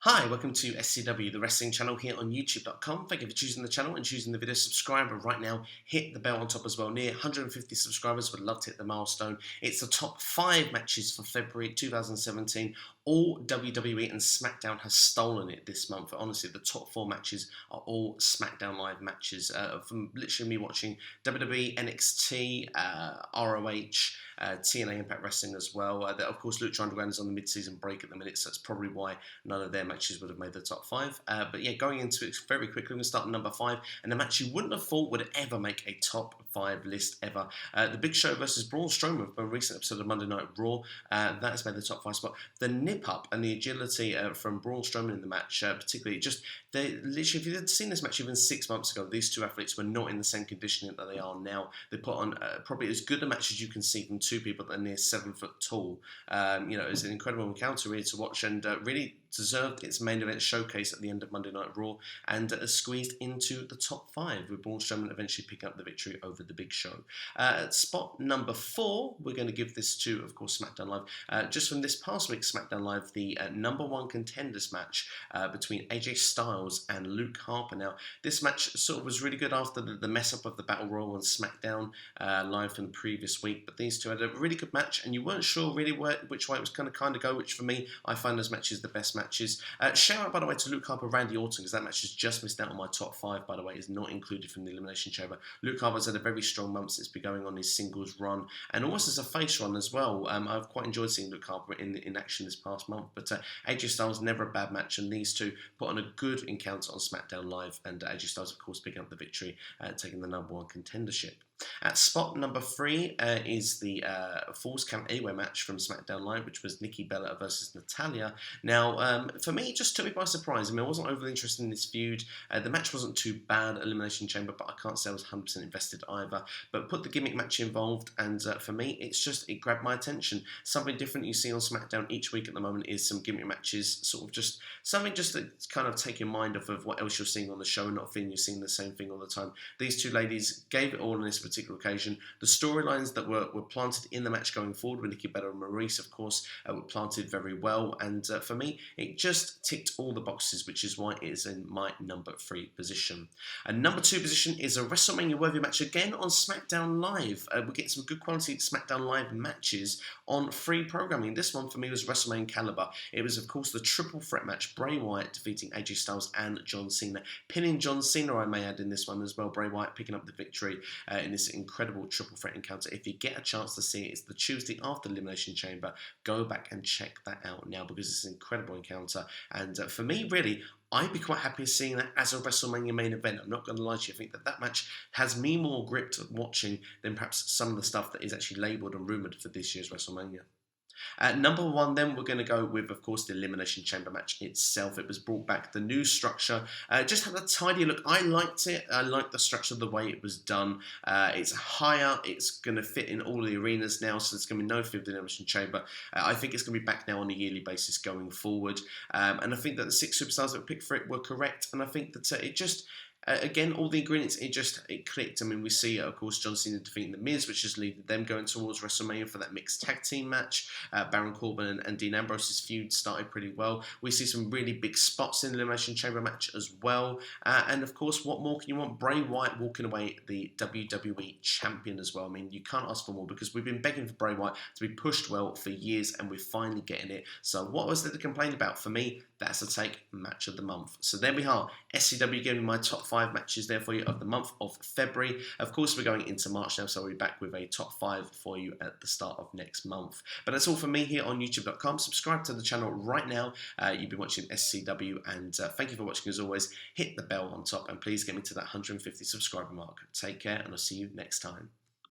Hi, welcome to SCW, the wrestling channel here on YouTube.com. Thank you for choosing the channel and choosing the video. Subscribe, and right now hit the bell on top as well. Near 150 subscribers, would love to hit the milestone. It's the top 5 matches for February 2017. All WWE and SmackDown has stolen it this month. Honestly, the top 4 matches are all SmackDown Live matches. From literally me watching WWE, NXT, ROH, TNA Impact Wrestling as well. Of course, Lucha Underground is on the mid-season break at the minute, so that's probably why none of their matches would have made the top 5. But yeah, going into it very quickly, we're going to start at number 5, and a match you wouldn't have thought would ever make a top 5 list ever. The Big Show versus Braun Strowman from a recent episode of Monday Night Raw. That has made the top 5 spot. The nip-up and the agility from Braun Strowman in the match, particularly, literally, if you had seen this match even 6 months ago, these two athletes were not in the same conditioning that they are now. They put on probably as good a match as you can see from two people that are near 7 foot tall. It's an incredible encounter really to watch, and really deserved its main event showcase at the end of Monday Night Raw, and squeezed into the top 5, with Braun Strowman eventually picking up the victory over the Big Show. At spot number 4, we're going to give this to, of course, SmackDown Live. Just from this past week's SmackDown Live, the number 1 contenders match between AJ Styles and Luke Harper. Now, this match sort of was really good after the mess up of the Battle Royal on SmackDown Live from the previous week, but these two had a really good match, and you weren't sure really which way it was going to kind of go, which for me, I find those matches the best matches. Shout out, by the way, to Luke Harper, Randy Orton, because that match has just missed out on my top 5, by the way, is not included from the Elimination Chamber. Luke Harper's had a very strong month since been going on his singles run, and almost as a face run as well. I've quite enjoyed seeing Luke Harper in action this past month, but AJ Styles, never a bad match, and these two put on a good encounter on SmackDown Live, and AJ Styles, of course, picking up the victory, taking the number 1 contendership. At spot number 3 is the Falls Count Anywhere match from SmackDown Live, which was Nikki Bella versus Natalya. Now, for me, it just took me by surprise. I mean, I wasn't overly interested in this feud. The match wasn't too bad, Elimination Chamber, but I can't say I was 100% invested either. But put the gimmick match involved, and for me, it grabbed my attention. Something different you see on SmackDown each week at the moment is some gimmick matches, sort of just something just to kind of take your mind off of what else you're seeing on the show, not feeling you're seeing the same thing all the time. These two ladies gave it all on this particular occasion. The storylines that were planted in the match going forward with Nikki Bella and Maurice, of course, were planted very well, and for me, it just ticked all the boxes, which is why it is in my number 3 position. And number 2 position is a WrestleMania worthy match again on SmackDown Live. We're getting some good quality SmackDown Live matches on free programming. This one for me was WrestleMania caliber. It was, of course, the triple threat match: Bray Wyatt defeating AJ Styles and John Cena, pinning John Cena, I may add, in this one as well. Bray Wyatt picking up the victory in this incredible triple threat encounter. If you get a chance to see it, it's the Tuesday after Elimination Chamber. Go back and check that out now, because it's an incredible encounter, and for me, really, I'd be quite happy seeing that as a WrestleMania main event. I'm not going to lie to you. I think that match has me more gripped watching than perhaps some of the stuff that is actually labelled and rumoured for this year's WrestleMania. At number 1, then, we're going to go with, of course, the Elimination Chamber match itself. It was brought back, the new structure. Just had a tidy look. I liked it. I liked the structure, the way it was done. It's higher. It's going to fit in all the arenas now, so there's going to be no fear of the Elimination Chamber. I think it's going to be back now on a yearly basis going forward. And I think that the 6 superstars that were picked for it were correct, and I think that it just... again, all the ingredients, it clicked. I mean, we see, of course, John Cena defeating The Miz, which has led them going towards WrestleMania for that mixed tag team match. Baron Corbin and Dean Ambrose's feud started pretty well. We see some really big spots in the Elimination Chamber match as well. And, of course, what more can you want? Bray Wyatt walking away the WWE Champion as well. I mean, you can't ask for more, because we've been begging for Bray Wyatt to be pushed well for years, and we're finally getting it. So what was there to complain about? For me, that's a take match of the month. So there we are. SCW giving me my top 5 matches there for you of the month of February. Of course, we're going into March now, so I'll be back with a top 5 for you at the start of next month. But that's all from me here on YouTube.com. Subscribe to the channel right now. You've been watching SCW, and thank you for watching as always. Hit the bell on top, and please get me to that 150 subscriber mark. Take care, and I'll see you next time.